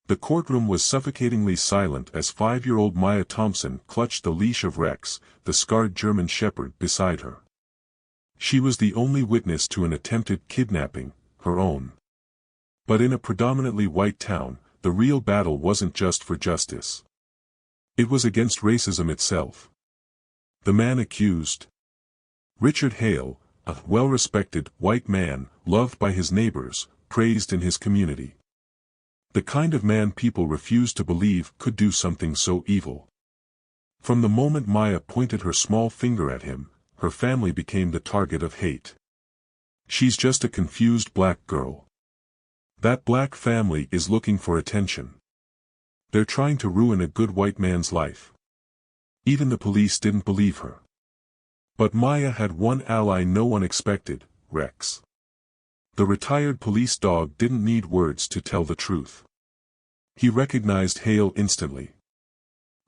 The courtroom was suffocatingly silent as 5-year-old Maya Thompson clutched the leash of Rex, the scarred German shepherd, beside her. She was the only witness to an attempted kidnapping, her own. But in a predominantly white town, the real battle wasn't just for justice. It was against racism itself. The man accused, Richard Hale, a well-respected white man, loved by his neighbors, praised in his community. The kind of man people refused to believe could do something so evil. From the moment Maya pointed her small finger at him, her family became the target of hate. She's just a confused black girl. That black family is looking for attention. They're trying to ruin a good white man's life. Even the police didn't believe her. But Maya had one ally no one expected, Rex. The retired police dog didn't need words to tell the truth. He recognized Hale instantly.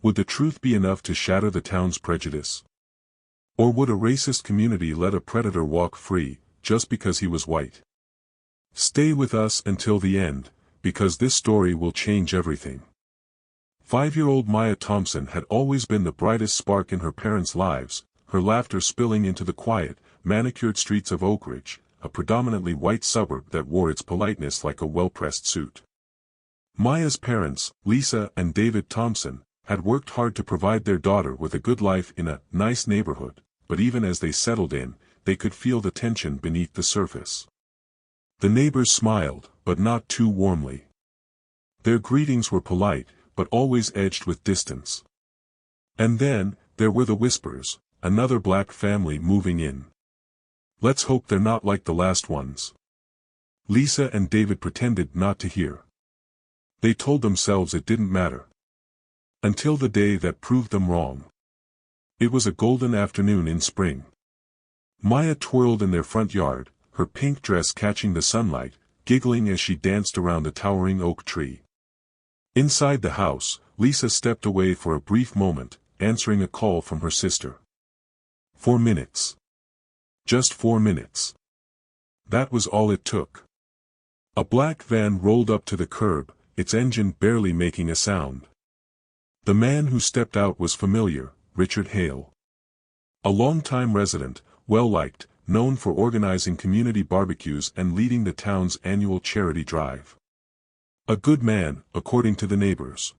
Would the truth be enough to shatter the town's prejudice? Or would a racist community let a predator walk free, just because he was white? Stay with us until the end, because this story will change everything. 5-year-old Maya Thompson had always been the brightest spark in her parents' lives, her laughter spilling into the quiet, manicured streets of Oak Ridge, a predominantly white suburb that wore its politeness like a well-pressed suit. Maya's parents, Lisa and David Thompson, had worked hard to provide their daughter with a good life in a nice neighborhood, but even as they settled in, they could feel the tension beneath the surface. The neighbors smiled, but not too warmly. Their greetings were polite, but always edged with distance. And then, there were the whispers, another black family moving in. Let's hope they're not like the last ones. Lisa and David pretended not to hear. They told themselves it didn't matter. Until the day that proved them wrong. It was a golden afternoon in spring. Maya twirled in their front yard, her pink dress catching the sunlight, giggling as she danced around a towering oak tree. Inside the house, Lisa stepped away for a brief moment, answering a call from her sister. 4 minutes. Just 4 minutes. That was all it took. A black van rolled up to the curb, its engine barely making a sound. The man who stepped out was familiar, Richard Hale. A longtime resident, well-liked, known for organizing community barbecues and leading the town's annual charity drive. A good man, according to the neighbors.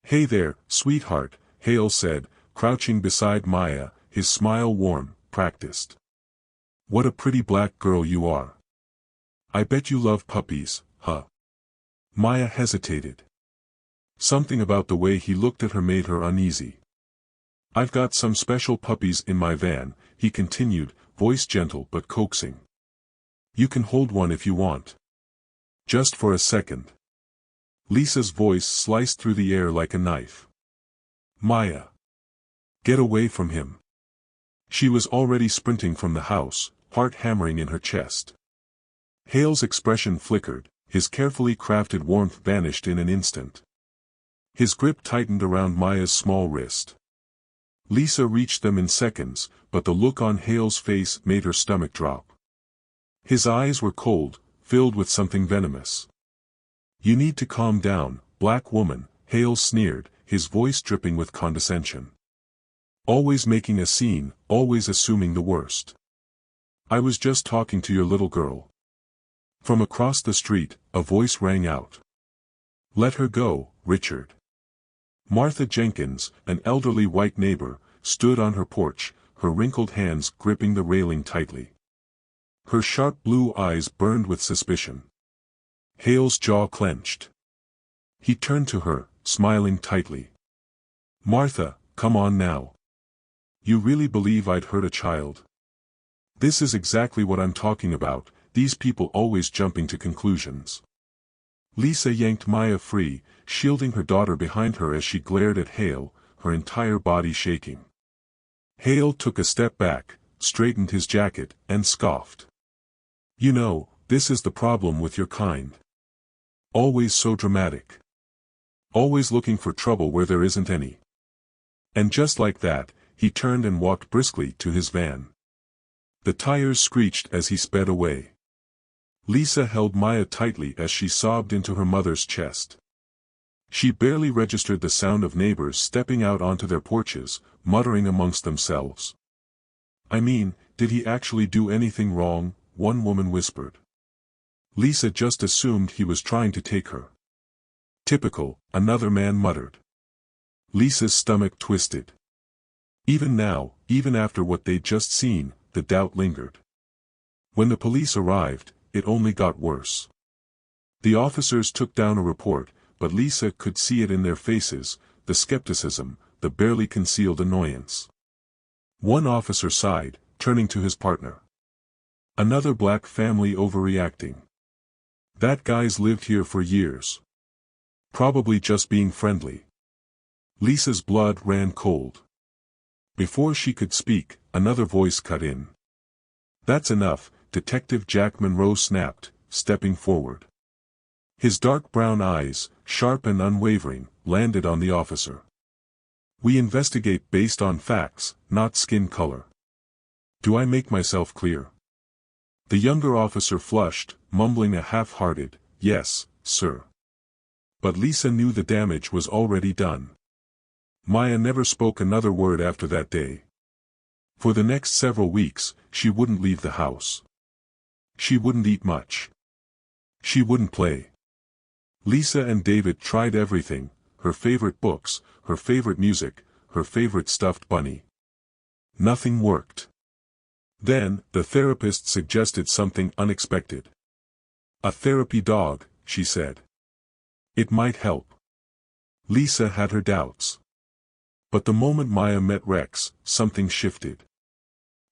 "Hey there, sweetheart," Hale said, crouching beside Maya, his smile warm, practiced. "What a pretty black girl you are. I bet you love puppies, huh?" Maya hesitated. Something about the way he looked at her made her uneasy. "I've got some special puppies in my van," he continued, voice gentle but coaxing. "You can hold one if you want. Just for a second." Lisa's voice sliced through the air like a knife. "Maya. Get away from him." She was already sprinting from the house, heart hammering in her chest. Hale's expression flickered, his carefully crafted warmth vanished in an instant. His grip tightened around Maya's small wrist. Lisa reached them in seconds, but the look on Hale's face made her stomach drop. His eyes were cold, filled with something venomous. "You need to calm down, black woman," Hale sneered, his voice dripping with condescension. "Always making a scene, always assuming the worst. I was just talking to your little girl." From across the street, a voice rang out. "Let her go, Richard." Martha Jenkins, an elderly white neighbor, stood on her porch, her wrinkled hands gripping the railing tightly. Her sharp blue eyes burned with suspicion. Hale's jaw clenched. He turned to her, smiling tightly. "Martha, come on now. You really believe I'd hurt a child? This is exactly what I'm talking about, these people always jumping to conclusions." Lisa yanked Maya free, shielding her daughter behind her as she glared at Hale, her entire body shaking. Hale took a step back, straightened his jacket, and scoffed. "You know, this is the problem with your kind. Always so dramatic. Always looking for trouble where there isn't any." And just like that, he turned and walked briskly to his van. The tires screeched as he sped away. Lisa held Maya tightly as she sobbed into her mother's chest. She barely registered the sound of neighbors stepping out onto their porches, muttering amongst themselves. "I mean, did he actually do anything wrong?" one woman whispered. "Lisa just assumed he was trying to take her." "Typical," another man muttered. Lisa's stomach twisted. Even now, even after what they'd just seen, the doubt lingered. When the police arrived, it only got worse. The officers took down a report, but Lisa could see it in their faces, the skepticism, the barely concealed annoyance. One officer sighed, turning to his partner. "Another black family overreacting. That guy's lived here for years. Probably just being friendly." Lisa's blood ran cold. Before she could speak, another voice cut in. "That's enough," Detective Jack Monroe snapped, stepping forward. His dark brown eyes, sharp and unwavering, landed on the officer. "We investigate based on facts, not skin color. Do I make myself clear?" The younger officer flushed, mumbling a half-hearted, "Yes, sir." But Lisa knew the damage was already done. Maya never spoke another word after that day. For the next several weeks, she wouldn't leave the house. She wouldn't eat much. She wouldn't play. Lisa and David tried everything, her favorite books, her favorite music, her favorite stuffed bunny. Nothing worked. Then, the therapist suggested something unexpected. "A therapy dog," she said. "It might help." Lisa had her doubts. But the moment Maya met Rex, something shifted.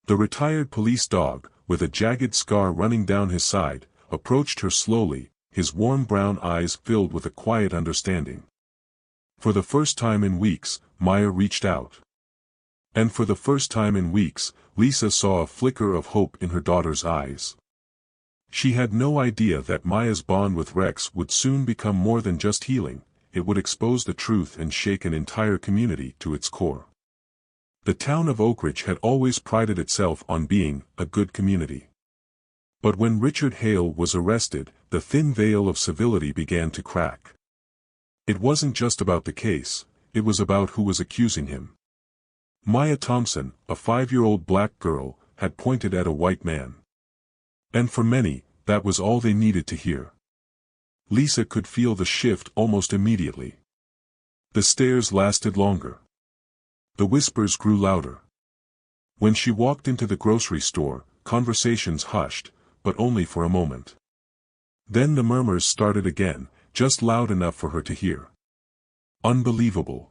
The retired police dog, with a jagged scar running down his side, approached her slowly, his warm brown eyes filled with a quiet understanding. For the first time in weeks, Maya reached out. And for the first time in weeks, Lisa saw a flicker of hope in her daughter's eyes. She had no idea that Maya's bond with Rex would soon become more than just healing. It would expose the truth and shake an entire community to its core. The town of Oak Ridge had always prided itself on being a good community. But when Richard Hale was arrested, the thin veil of civility began to crack. It wasn't just about the case, it was about who was accusing him. Maya Thompson, a 5-year-old black girl, had pointed at a white man. And for many, that was all they needed to hear. Lisa could feel the shift almost immediately. The stares lasted longer. The whispers grew louder. When she walked into the grocery store, conversations hushed, but only for a moment. Then the murmurs started again, just loud enough for her to hear. Unbelievable.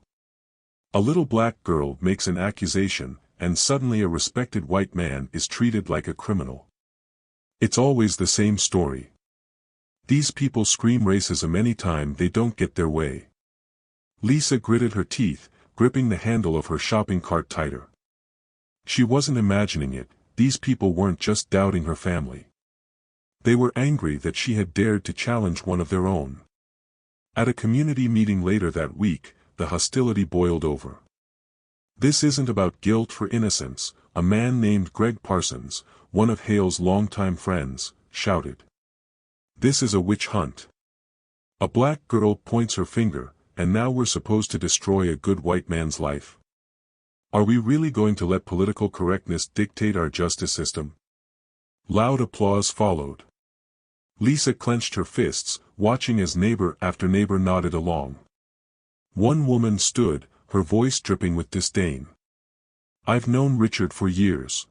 A little black girl makes an accusation, and suddenly a respected white man is treated like a criminal. It's always the same story. These people scream racism any time they don't get their way. Lisa gritted her teeth, gripping the handle of her shopping cart tighter. She wasn't imagining it, these people weren't just doubting her family. They were angry that she had dared to challenge one of their own. At a community meeting later that week, the hostility boiled over. "This isn't about guilt for innocence," a man named Greg Parsons, one of Hale's longtime friends, shouted. "This is a witch hunt. A black girl points her finger, and now we're supposed to destroy a good white man's life. Are we really going to let political correctness dictate our justice system?" Loud applause followed. Lisa clenched her fists, watching as neighbor after neighbor nodded along. One woman stood, her voice dripping with disdain. "I've known Richard for years.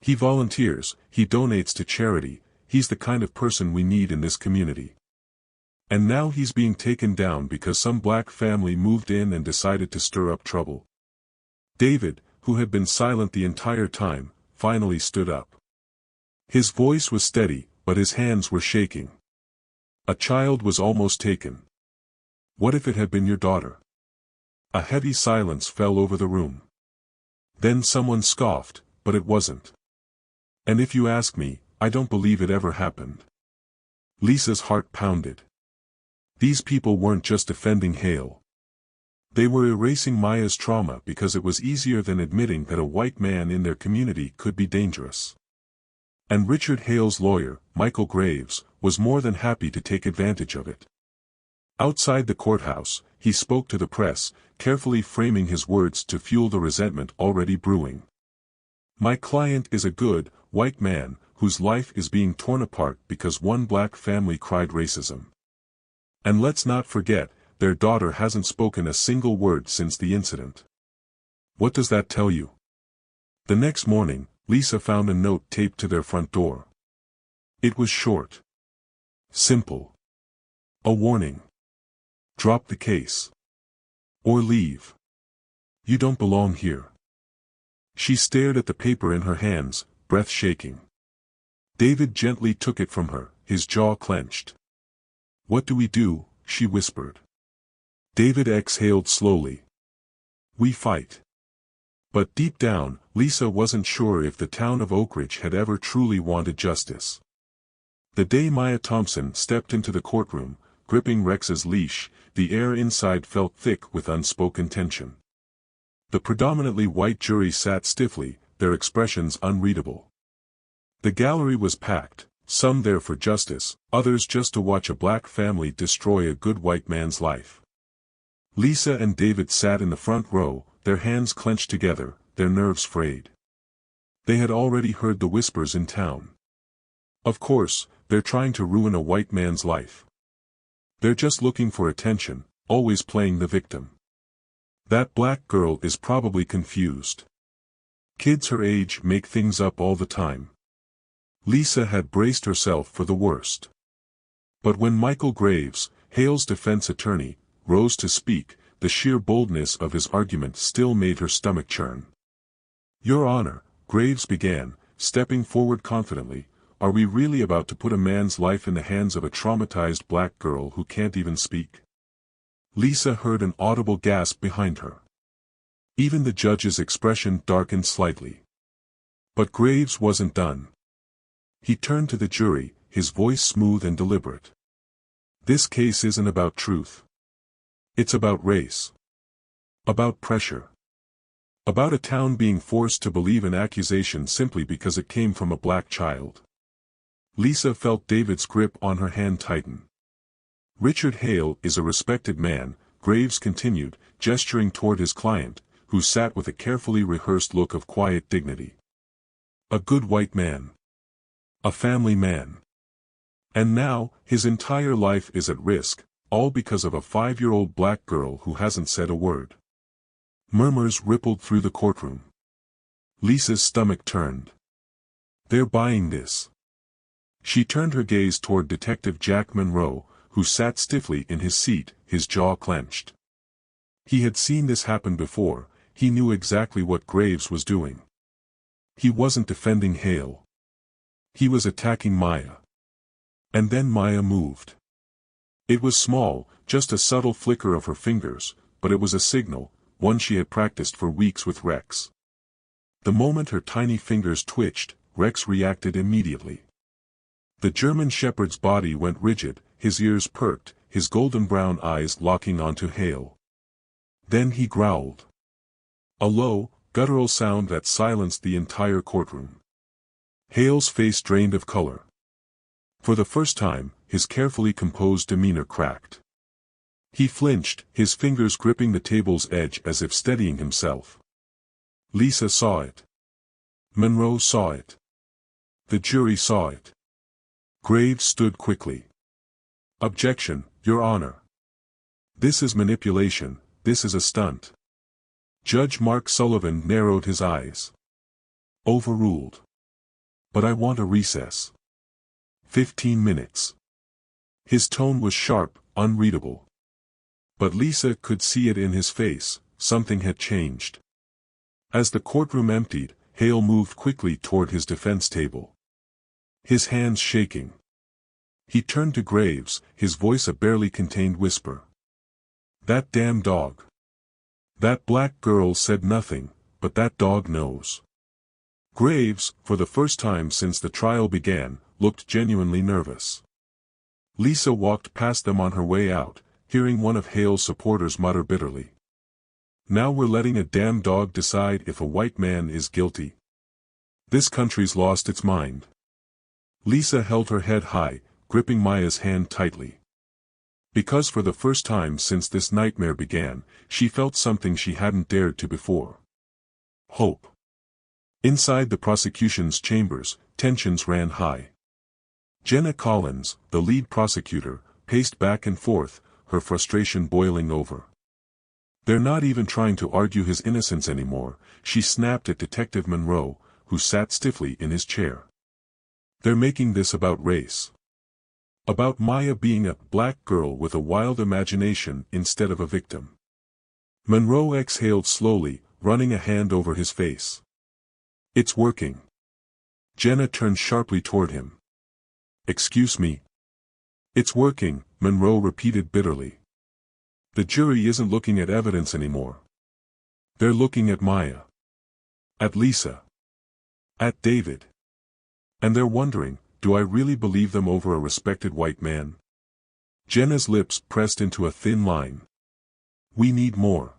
He volunteers, he donates to charity, he's the kind of person we need in this community. And now he's being taken down because some black family moved in and decided to stir up trouble." David, who had been silent the entire time, finally stood up. His voice was steady, but his hands were shaking. "A child was almost taken. What if it had been your daughter?" A heavy silence fell over the room. Then someone scoffed, "But it wasn't. And if you ask me, I don't believe it ever happened." Lisa's heart pounded. These people weren't just defending Hale. They were erasing Maya's trauma because it was easier than admitting that a white man in their community could be dangerous. And Richard Hale's lawyer, Michael Graves, was more than happy to take advantage of it. Outside the courthouse, he spoke to the press, carefully framing his words to fuel the resentment already brewing. My client is a good, white man, whose life is being torn apart because one black family cried racism. And let's not forget, their daughter hasn't spoken a single word since the incident. What does that tell you? The next morning, Lisa found a note taped to their front door. It was short. Simple. A warning. Drop the case. Or leave. You don't belong here. She stared at the paper in her hands, breath shaking. David gently took it from her, his jaw clenched. What do we do? She whispered. David exhaled slowly. We fight. But deep down, Lisa wasn't sure if the town of Oak Ridge had ever truly wanted justice. The day Maya Thompson stepped into the courtroom, gripping Rex's leash, the air inside felt thick with unspoken tension. The predominantly white jury sat stiffly, their expressions unreadable. The gallery was packed, some there for justice, others just to watch a black family destroy a good white man's life. Lisa and David sat in the front row, their hands clenched together, their nerves frayed. They had already heard the whispers in town. Of course, they're trying to ruin a white man's life. They're just looking for attention, always playing the victim. That black girl is probably confused. Kids her age make things up all the time. Lisa had braced herself for the worst. But when Michael Graves, Hale's defense attorney, rose to speak, the sheer boldness of his argument still made her stomach churn. Your Honor, Graves began, stepping forward confidently, are we really about to put a man's life in the hands of a traumatized black girl who can't even speak? Lisa heard an audible gasp behind her. Even the judge's expression darkened slightly. But Graves wasn't done. He turned to the jury, his voice smooth and deliberate. This case isn't about truth. It's about race. About pressure. About a town being forced to believe an accusation simply because it came from a black child. Lisa felt David's grip on her hand tighten. Richard Hale is a respected man, Graves continued, gesturing toward his client, who sat with a carefully rehearsed look of quiet dignity. A good white man. A family man. And now, his entire life is at risk, all because of a 5-year-old black girl who hasn't said a word. Murmurs rippled through the courtroom. Lisa's stomach turned. They're buying this. She turned her gaze toward Detective Jack Monroe, who sat stiffly in his seat, his jaw clenched. He had seen this happen before, he knew exactly what Graves was doing. He wasn't defending Hale. He was attacking Maya. And then Maya moved. It was small, just a subtle flicker of her fingers, but it was a signal, one she had practiced for weeks with Rex. The moment her tiny fingers twitched, Rex reacted immediately. The German shepherd's body went rigid, his ears perked, his golden brown eyes locking onto Hale. Then he growled. A low, guttural sound that silenced the entire courtroom. Hale's face drained of color. For the first time, his carefully composed demeanor cracked. He flinched, his fingers gripping the table's edge as if steadying himself. Lisa saw it. Monroe saw it. The jury saw it. Graves stood quickly. Objection, Your Honor. This is manipulation, this is a stunt. Judge Mark Sullivan narrowed his eyes. Overruled. But I want a recess. 15 minutes. His tone was sharp, unreadable. But Lisa could see it in his face, something had changed. As the courtroom emptied, Hale moved quickly toward his defense table. His hands shaking. He turned to Graves, his voice a barely contained whisper. That damn dog. That black girl said nothing, but that dog knows. Graves, for the first time since the trial began, looked genuinely nervous. Lisa walked past them on her way out, hearing one of Hale's supporters mutter bitterly. Now we're letting a damn dog decide if a white man is guilty. This country's lost its mind. Lisa held her head high, gripping Maya's hand tightly. Because for the first time since this nightmare began, she felt something she hadn't dared to before. Hope. Inside the prosecution's chambers, tensions ran high. Jenna Collins, the lead prosecutor, paced back and forth, her frustration boiling over. "They're not even trying to argue his innocence anymore," she snapped at Detective Monroe, who sat stiffly in his chair. "They're making this about race. About Maya being a black girl with a wild imagination instead of a victim." Monroe exhaled slowly, running a hand over his face. "It's working." Jenna turned sharply toward him. "Excuse me?" "It's working," Monroe repeated bitterly. "The jury isn't looking at evidence anymore. They're looking at Maya. At Lisa. At David. And they're wondering, do I really believe them over a respected white man?" Jenna's lips pressed into a thin line. "We need more.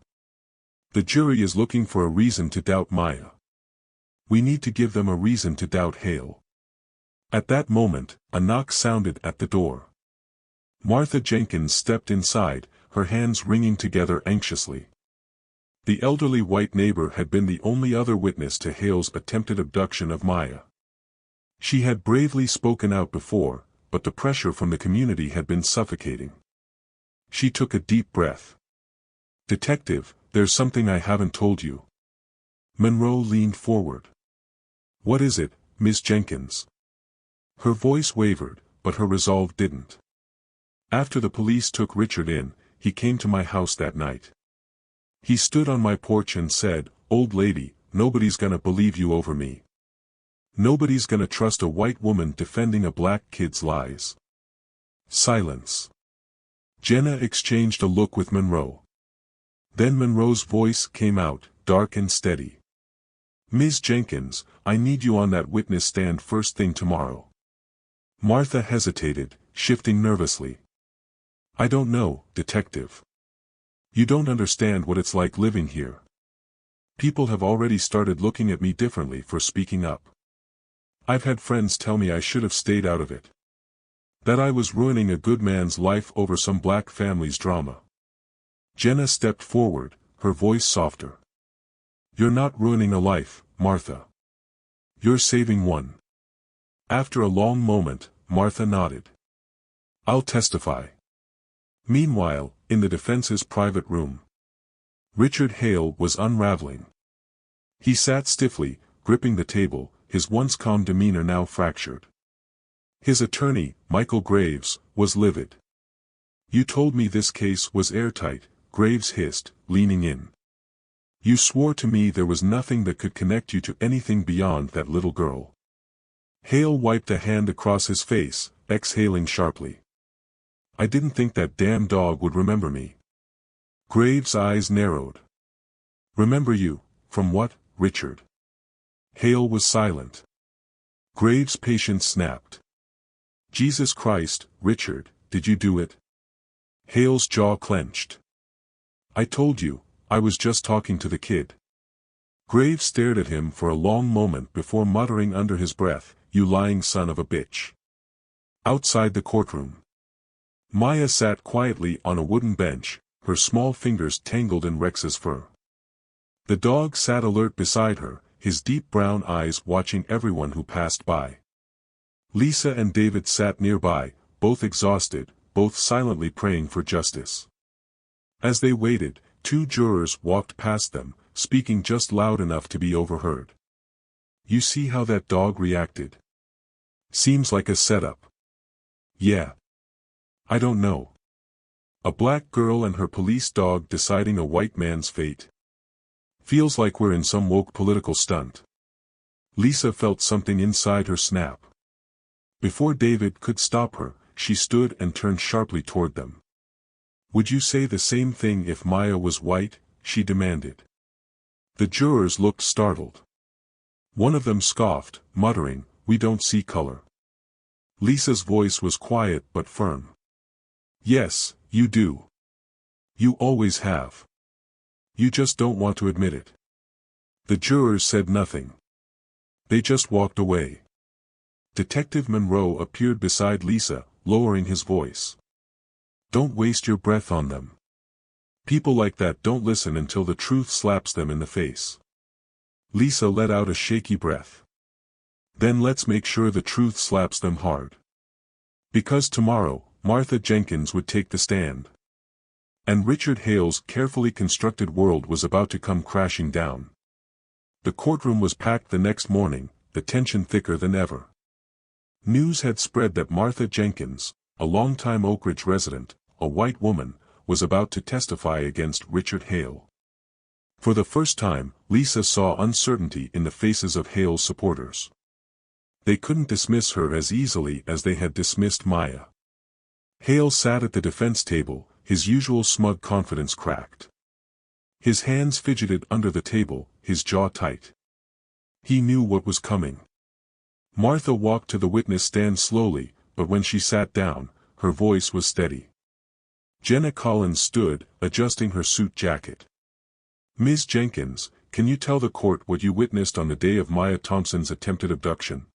The jury is looking for a reason to doubt Maya. We need to give them a reason to doubt Hale." At that moment, a knock sounded at the door. Martha Jenkins stepped inside, her hands wringing together anxiously. The elderly white neighbor had been the only other witness to Hale's attempted abduction of Maya. She had bravely spoken out before, but the pressure from the community had been suffocating. She took a deep breath. "Detective, there's something I haven't told you." Monroe leaned forward. "What is it, Miss Jenkins?" Her voice wavered, but her resolve didn't. "After the police took Richard in, he came to my house that night. He stood on my porch and said, 'Old lady, nobody's gonna believe you over me. Nobody's gonna trust a white woman defending a black kid's lies.'" Silence. Jenna exchanged a look with Monroe. Then Monroe's voice came out, dark and steady. "Ms. Jenkins, I need you on that witness stand first thing tomorrow." Martha hesitated, shifting nervously. "I don't know, Detective. You don't understand what it's like living here. People have already started looking at me differently for speaking up. I've had friends tell me I should have stayed out of it. That I was ruining a good man's life over some black family's drama." Jenna stepped forward, her voice softer. "You're not ruining a life, Martha. You're saving one." After a long moment, Martha nodded. "I'll testify." Meanwhile, in the defense's private room, Richard Hale was unraveling. He sat stiffly, gripping the table, his once calm demeanor now fractured. His attorney, Michael Graves, was livid. "You told me this case was airtight," Graves hissed, leaning in. "You swore to me there was nothing that could connect you to anything beyond that little girl." Hale wiped a hand across his face, exhaling sharply. "I didn't think that damn dog would remember me." Graves' eyes narrowed. "Remember you, from what, Richard?" Hale was silent. Graves' patience snapped. "Jesus Christ, Richard, did you do it?" Hale's jaw clenched. "I told you, I was just talking to the kid." Graves stared at him for a long moment before muttering under his breath, "You lying son of a bitch." Outside the courtroom, Maya sat quietly on a wooden bench, her small fingers tangled in Rex's fur. The dog sat alert beside her, his deep brown eyes watching everyone who passed by. Lisa and David sat nearby, both exhausted, both silently praying for justice. As they waited, two jurors walked past them, speaking just loud enough to be overheard. "You see how that dog reacted? Seems like a setup." "Yeah. I don't know. A black girl and her police dog deciding a white man's fate. Feels like we're in some woke political stunt." Lisa felt something inside her snap. Before David could stop her, she stood and turned sharply toward them. "Would you say the same thing if Maya was white?" she demanded. The jurors looked startled. One of them scoffed, muttering, "We don't see color." Lisa's voice was quiet but firm. "Yes, you do. You always have. You just don't want to admit it." The jurors said nothing. They just walked away. Detective Monroe appeared beside Lisa, lowering his voice. Don't waste your breath on them. People like that don't listen until the truth slaps them in the face. Lisa let out a shaky breath. Then let's make sure the truth slaps them hard. Because tomorrow, Martha Jenkins would take the stand. And Richard Hale's carefully constructed world was about to come crashing down. The courtroom was packed the next morning, the tension thicker than ever. News had spread that Martha Jenkins, a longtime Oak Ridge resident, a white woman, was about to testify against Richard Hale. For the first time, Lisa saw uncertainty in the faces of Hale's supporters. They couldn't dismiss her as easily as they had dismissed Maya. Hale sat at the defense table, his usual smug confidence cracked. His hands fidgeted under the table, his jaw tight. He knew what was coming. Martha walked to the witness stand slowly, but when she sat down, her voice was steady. Jenna Collins stood, adjusting her suit jacket. "Ms. Jenkins, can you tell the court what you witnessed on the day of Maya Thompson's attempted abduction?"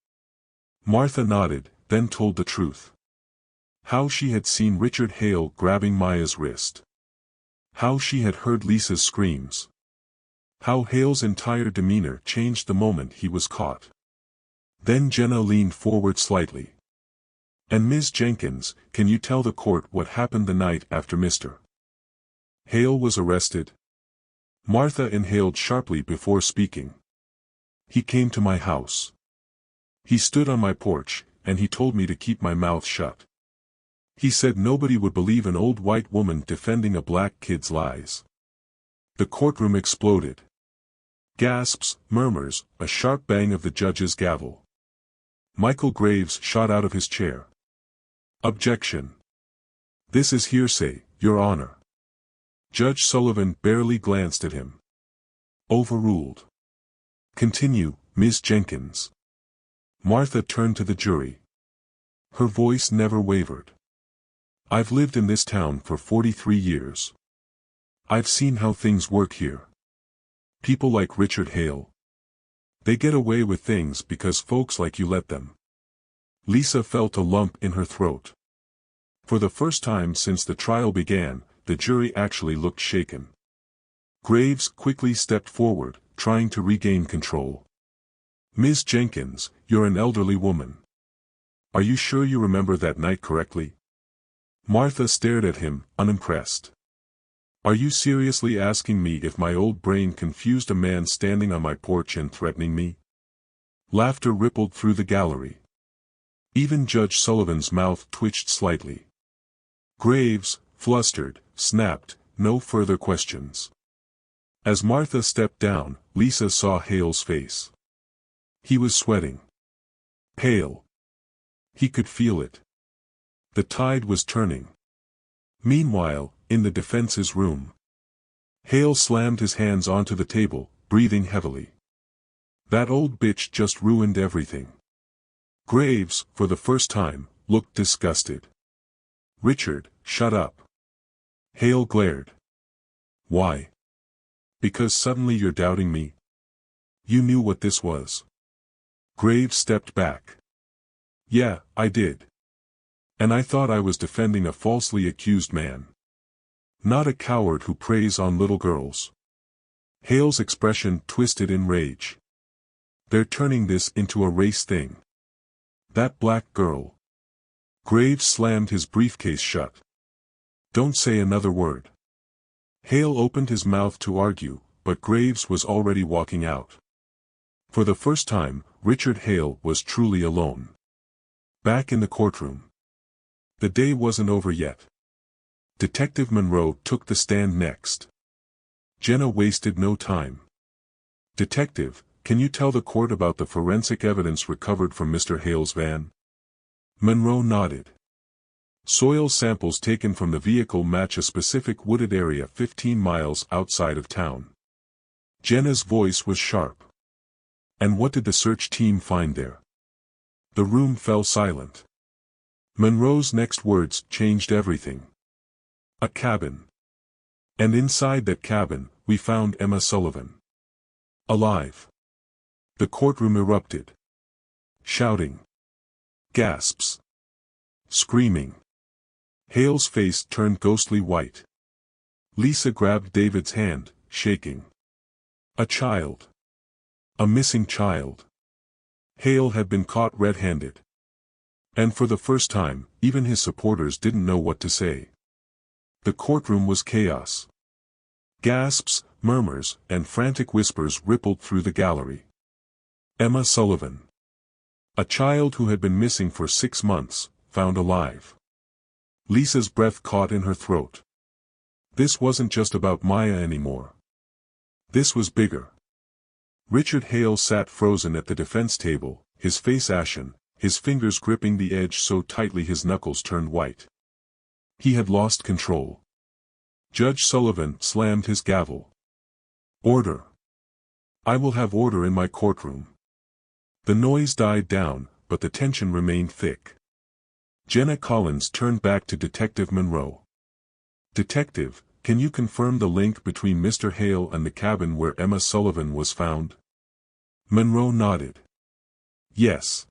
Martha nodded, then told the truth. How she had seen Richard Hale grabbing Maya's wrist. How she had heard Lisa's screams. How Hale's entire demeanor changed the moment he was caught. Then Jenna leaned forward slightly. "And Ms. Jenkins, can you tell the court what happened the night after Mr. Hale was arrested?" Martha inhaled sharply before speaking. "He came to my house. He stood on my porch, and he told me to keep my mouth shut. He said nobody would believe an old white woman defending a black kid's lies." The courtroom exploded. Gasps, murmurs, a sharp bang of the judge's gavel. Michael Graves shot out of his chair. "Objection. This is hearsay, Your Honor." Judge Sullivan barely glanced at him. "Overruled. Continue, Ms. Jenkins." Martha turned to the jury. Her voice never wavered. "I've lived in this town for 43 years. I've seen how things work here. People like Richard Hale. They get away with things because folks like you let them." Lisa felt a lump in her throat. For the first time since the trial began, the jury actually looked shaken. Graves quickly stepped forward, trying to regain control. "Ms. Jenkins, you're an elderly woman. Are you sure you remember that night correctly?" Martha stared at him, unimpressed. "Are you seriously asking me if my old brain confused a man standing on my porch and threatening me?" Laughter rippled through the gallery. Even Judge Sullivan's mouth twitched slightly. Graves, flustered, snapped, "No further questions." As Martha stepped down, Lisa saw Hale's face. He was sweating. Pale. He could feel it. The tide was turning. Meanwhile, in the defense's room, Hale slammed his hands onto the table, breathing heavily. "That old bitch just ruined everything." Graves, for the first time, looked disgusted. "Richard, shut up." Hale glared. "Why? Because suddenly you're doubting me? You knew what this was." Graves stepped back. "Yeah, I did. And I thought I was defending a falsely accused man. Not a coward who preys on little girls." Hale's expression twisted in rage. "They're turning this into a race thing. That black girl." Graves slammed his briefcase shut. "Don't say another word." Hale opened his mouth to argue, but Graves was already walking out. For the first time, Richard Hale was truly alone. Back in the courtroom. The day wasn't over yet. Detective Monroe took the stand next. Jenna wasted no time. "Detective, can you tell the court about the forensic evidence recovered from Mr. Hale's van?" Monroe nodded. "Soil samples taken from the vehicle match a specific wooded area 15 miles outside of town." Jenna's voice was sharp. "And what did the search team find there?" The room fell silent. Monroe's next words changed everything. "A cabin. And inside that cabin, we found Emma Sullivan. Alive." The courtroom erupted. Shouting. Gasps. Screaming. Hale's face turned ghostly white. Lisa grabbed David's hand, shaking. A child. A missing child. Hale had been caught red-handed. And for the first time, even his supporters didn't know what to say. The courtroom was chaos. Gasps, murmurs, and frantic whispers rippled through the gallery. Emma Sullivan. A child who had been missing for 6 months, found alive. Lisa's breath caught in her throat. This wasn't just about Maya anymore. This was bigger. Richard Hale sat frozen at the defense table, his face ashen, his fingers gripping the edge so tightly his knuckles turned white. He had lost control. Judge Sullivan slammed his gavel. Order. I will have order in my courtroom. The noise died down, but the tension remained thick. Jenna Collins turned back to Detective Monroe. Detective, can you confirm the link between Mr. Hale and the cabin where Emma Sullivan was found? Monroe nodded. Yes.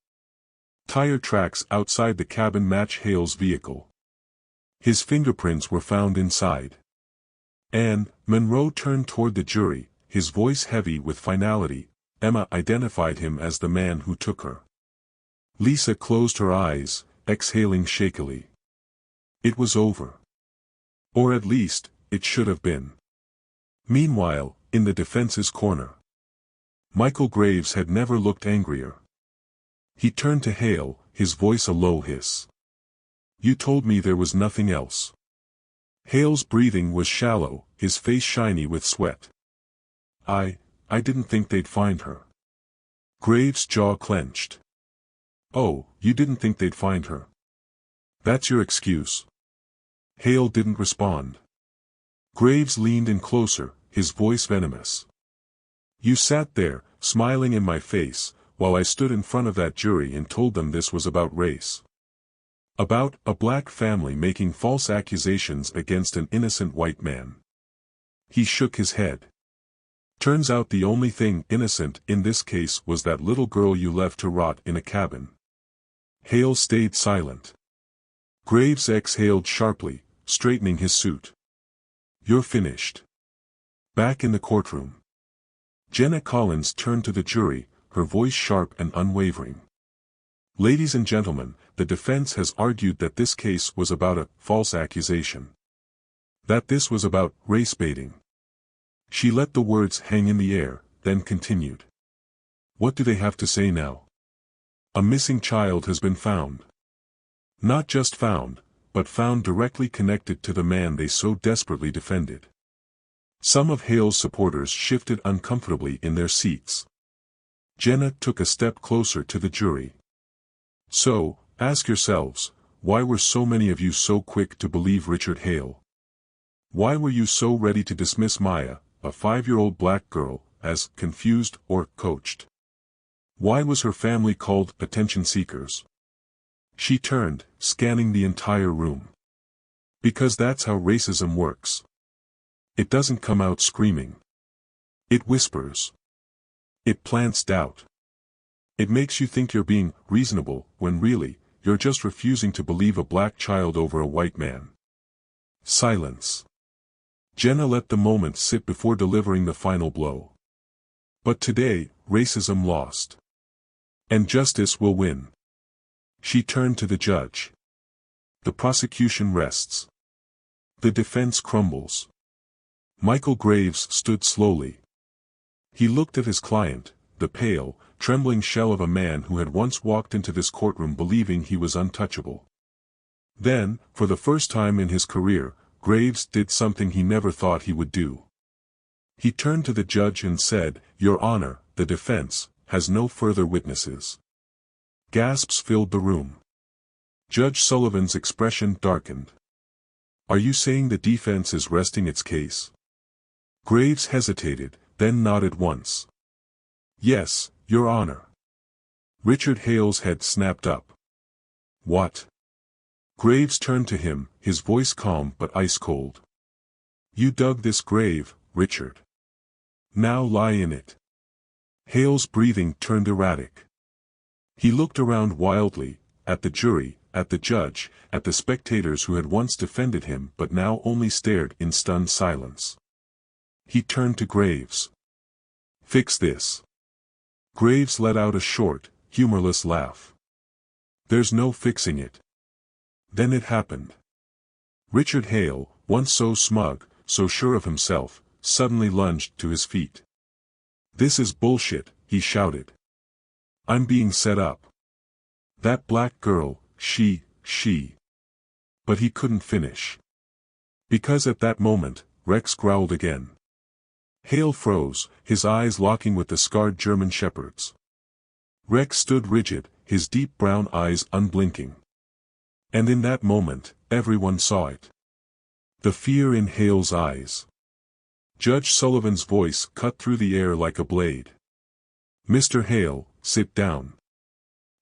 Tire tracks outside the cabin match Hale's vehicle. His fingerprints were found inside. And, Monroe turned toward the jury, his voice heavy with finality, Emma identified him as the man who took her. Lisa closed her eyes, exhaling shakily. It was over. Or at least, it should have been. Meanwhile, in the defense's corner. Michael Graves had never looked angrier. He turned to Hale, his voice a low hiss. You told me there was nothing else. Hale's breathing was shallow, his face shiny with sweat. I didn't think they'd find her. Graves' jaw clenched. Oh, you didn't think they'd find her? That's your excuse. Hale didn't respond. Graves leaned in closer, his voice venomous. You sat there, smiling in my face, while I stood in front of that jury and told them this was about race. About a black family making false accusations against an innocent white man. He shook his head. Turns out the only thing innocent in this case was that little girl you left to rot in a cabin. Hale stayed silent. Graves exhaled sharply, straightening his suit. You're finished. Back in the courtroom. Jenna Collins turned to the jury, her voice sharp and unwavering. Ladies and gentlemen, the defense has argued that this case was about a false accusation. That this was about race baiting. She let the words hang in the air, then continued. What do they have to say now? A missing child has been found. Not just found, but found directly connected to the man they so desperately defended. Some of Hale's supporters shifted uncomfortably in their seats. Jenna took a step closer to the jury. So, ask yourselves, why were so many of you so quick to believe Richard Hale? Why were you so ready to dismiss Maya, a 5-year-old black girl, as confused or coached? Why was her family called attention seekers? She turned, scanning the entire room. Because that's how racism works. It doesn't come out screaming. It whispers. It plants doubt. It makes you think you're being reasonable, when really, you're just refusing to believe a black child over a white man. Silence. Jenna let the moment sit before delivering the final blow. But today, racism lost. And justice will win. She turned to the judge. The prosecution rests. The defense crumbles. Michael Graves stood slowly. He looked at his client, the pale, trembling shell of a man who had once walked into this courtroom believing he was untouchable. Then, for the first time in his career, Graves did something he never thought he would do. He turned to the judge and said, Your Honor, the defense has no further witnesses. Gasps filled the room. Judge Sullivan's expression darkened. Are you saying the defense is resting its case? Graves hesitated, then nodded once. Yes, Your Honor. Richard Hale's head snapped up. What? Graves turned to him, his voice calm but ice-cold. You dug this grave, Richard. Now lie in it. Hale's breathing turned erratic. He looked around wildly, at the jury, at the judge, at the spectators who had once defended him but now only stared in stunned silence. He turned to Graves. "Fix this." Graves let out a short, humorless laugh. "There's no fixing it." Then it happened. Richard Hale, once so smug, so sure of himself, suddenly lunged to his feet. "This is bullshit," he shouted. "I'm being set up. That black girl, she. But he couldn't finish. Because at that moment, Rex growled again. Hale froze, his eyes locking with the scarred German shepherd's. Rex stood rigid, his deep brown eyes unblinking. And in that moment, everyone saw it. The fear in Hale's eyes. Judge Sullivan's voice cut through the air like a blade. "Mr. Hale, sit down.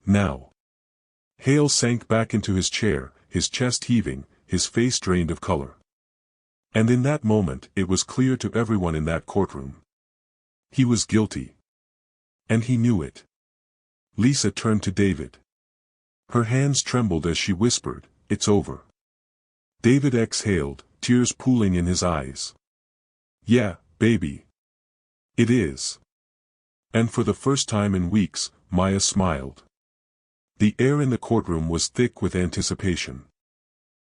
Now." Hale sank back into his chair, his chest heaving, his face drained of color. And in that moment it was clear to everyone in that courtroom. He was guilty. And he knew it. Lisa turned to David. Her hands trembled as she whispered, "It's over." David exhaled, tears pooling in his eyes. "Yeah, baby. It is." And for the first time in weeks, Maya smiled. The air in the courtroom was thick with anticipation.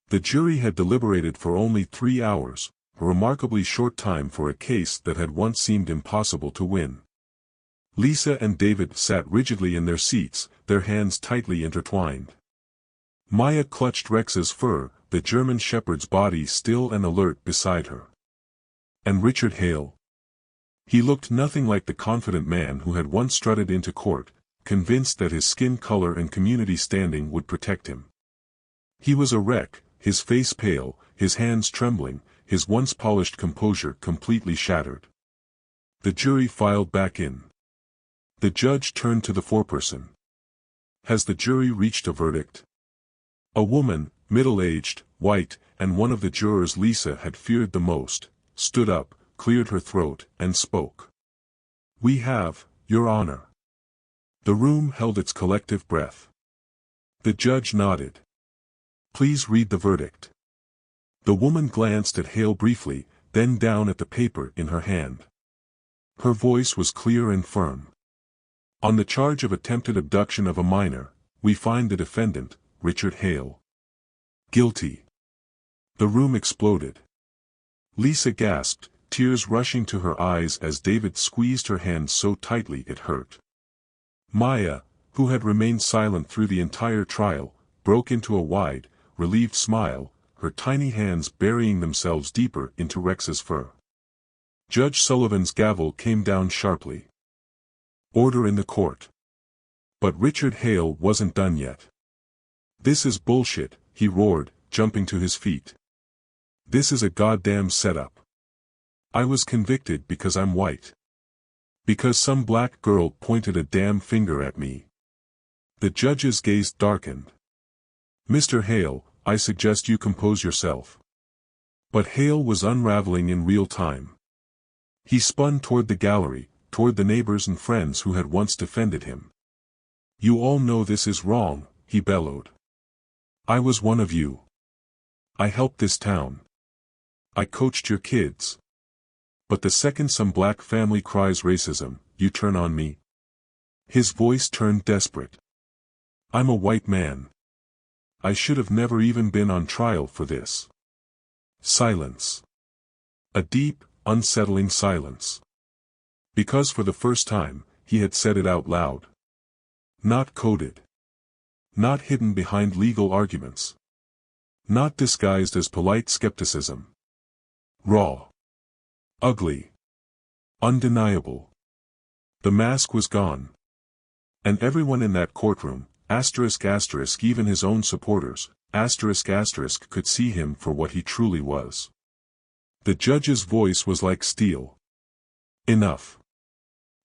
The jury had deliberated for only 3 hours, a remarkably short time for a case that had once seemed impossible to win. Lisa and David sat rigidly in their seats, their hands tightly intertwined. Maya clutched Rex's fur, the German shepherd's body still and alert beside her. And Richard Hale? He looked nothing like the confident man who had once strutted into court, convinced that his skin color and community standing would protect him. He was a wreck, his face pale, his hands trembling, his once polished composure completely shattered. The jury filed back in. The judge turned to the foreperson. "Has the jury reached a verdict?" A woman, middle-aged, white, and one of the jurors Lisa had feared the most, stood up, cleared her throat, and spoke. "We have, Your Honor." The room held its collective breath. The judge nodded. "Please read the verdict." The woman glanced at Hale briefly, then down at the paper in her hand. Her voice was clear and firm. "On the charge of attempted abduction of a minor, we find the defendant, Richard Hale, guilty." The room exploded. Lisa gasped, tears rushing to her eyes as David squeezed her hand so tightly it hurt. Maya, who had remained silent through the entire trial, broke into a wide, relieved smile, her tiny hands burying themselves deeper into Rex's fur. Judge Sullivan's gavel came down sharply. "Order in the court." But Richard Hale wasn't done yet. "This is bullshit," he roared, jumping to his feet. "This is a goddamn setup. I was convicted because I'm white. Because some black girl pointed a damn finger at me." The judge's gaze darkened. "Mr. Hale, I suggest you compose yourself." But Hale was unraveling in real time. He spun toward the gallery, toward the neighbors and friends who had once defended him. "You all know this is wrong," he bellowed. "I was one of you. I helped this town. I coached your kids. But the second some black family cries racism, you turn on me." His voice turned desperate. "I'm a white man. I should have never even been on trial for this." Silence. A deep, unsettling silence. Because for the first time, he had said it out loud. Not coded. Not hidden behind legal arguments. Not disguised as polite skepticism. Raw. Ugly. Undeniable. The mask was gone. And everyone in that courtroom, even his own supporters, could see him for what he truly was. The judge's voice was like steel. "Enough."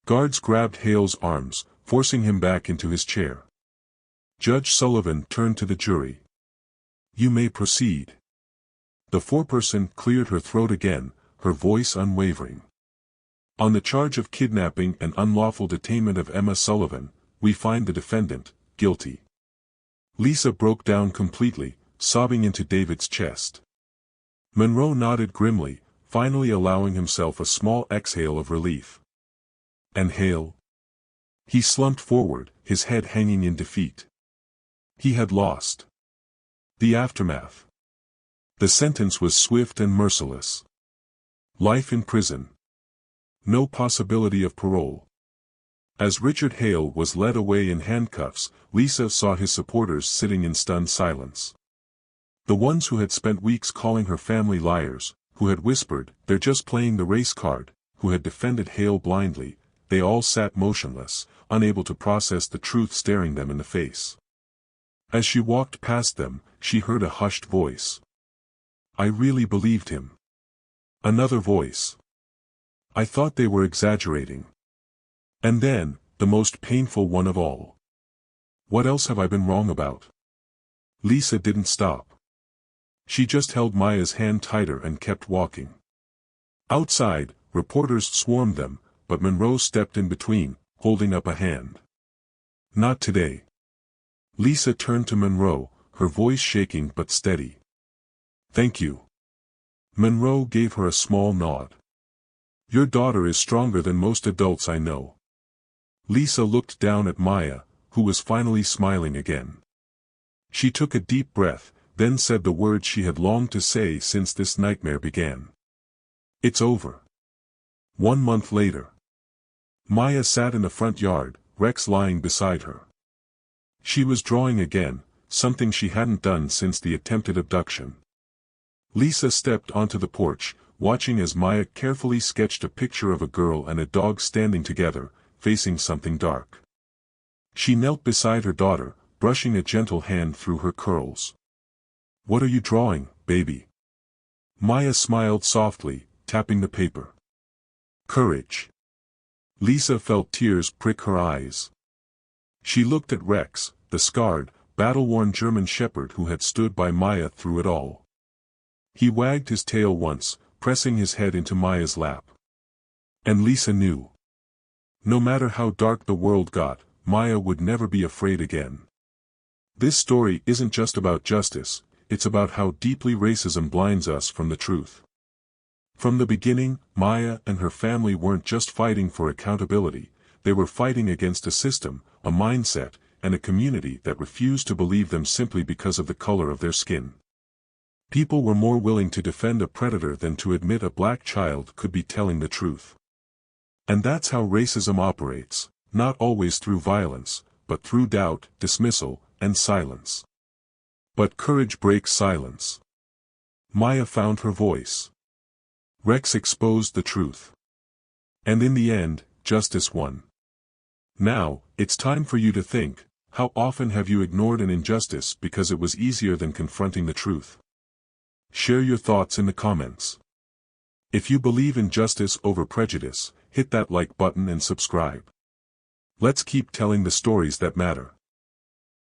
Guards grabbed Hale's arms, forcing him back into his chair. Judge Sullivan turned to the jury. "You may proceed." The foreperson cleared her throat again, her voice unwavering. "On the charge of kidnapping and unlawful detainment of Emma Sullivan, we find the defendant, guilty." Lisa broke down completely, sobbing into David's chest. Monroe nodded grimly, finally allowing himself a small exhale of relief. And Hale? He slumped forward, his head hanging in defeat. He had lost. The aftermath. The sentence was swift and merciless. Life in prison. No possibility of parole. As Richard Hale was led away in handcuffs, Lisa saw his supporters sitting in stunned silence. The ones who had spent weeks calling her family liars, who had whispered, "They're just playing the race card," who had defended Hale blindly, they all sat motionless, unable to process the truth staring them in the face. As she walked past them, she heard a hushed voice. "I really believed him." Another voice. "I thought they were exaggerating." And then, the most painful one of all. "What else have I been wrong about?" Lisa didn't stop. She just held Maya's hand tighter and kept walking. Outside, reporters swarmed them, but Monroe stepped in between, holding up a hand. "Not today." Lisa turned to Monroe, her voice shaking but steady. "Thank you." Monroe gave her a small nod. "Your daughter is stronger than most adults I know." Lisa looked down at Maya, who was finally smiling again. She took a deep breath, then said the words she had longed to say since this nightmare began. "It's over." 1 month later. Maya sat in the front yard, Rex lying beside her. She was drawing again, something she hadn't done since the attempted abduction. Lisa stepped onto the porch, watching as Maya carefully sketched a picture of a girl and a dog standing together, facing something dark. She knelt beside her daughter, brushing a gentle hand through her curls. "What are you drawing, baby?" Maya smiled softly, tapping the paper. "Courage." Lisa felt tears prick her eyes. She looked at Rex, the scarred, battle-worn German shepherd who had stood by Maya through it all. He wagged his tail once, pressing his head into Maya's lap. And Lisa knew. No matter how dark the world got, Maya would never be afraid again. This story isn't just about justice, it's about how deeply racism blinds us from the truth. From the beginning, Maya and her family weren't just fighting for accountability, they were fighting against a system, a mindset, and a community that refused to believe them simply because of the color of their skin. People were more willing to defend a predator than to admit a black child could be telling the truth. And that's how racism operates, not always through violence, but through doubt, dismissal, and silence. But courage breaks silence. Maya found her voice. Rex exposed the truth. And in the end, justice won. Now, it's time for you to think, how often have you ignored an injustice because it was easier than confronting the truth? Share your thoughts in the comments. If you believe in justice over prejudice, hit that like button and subscribe. Let's keep telling the stories that matter.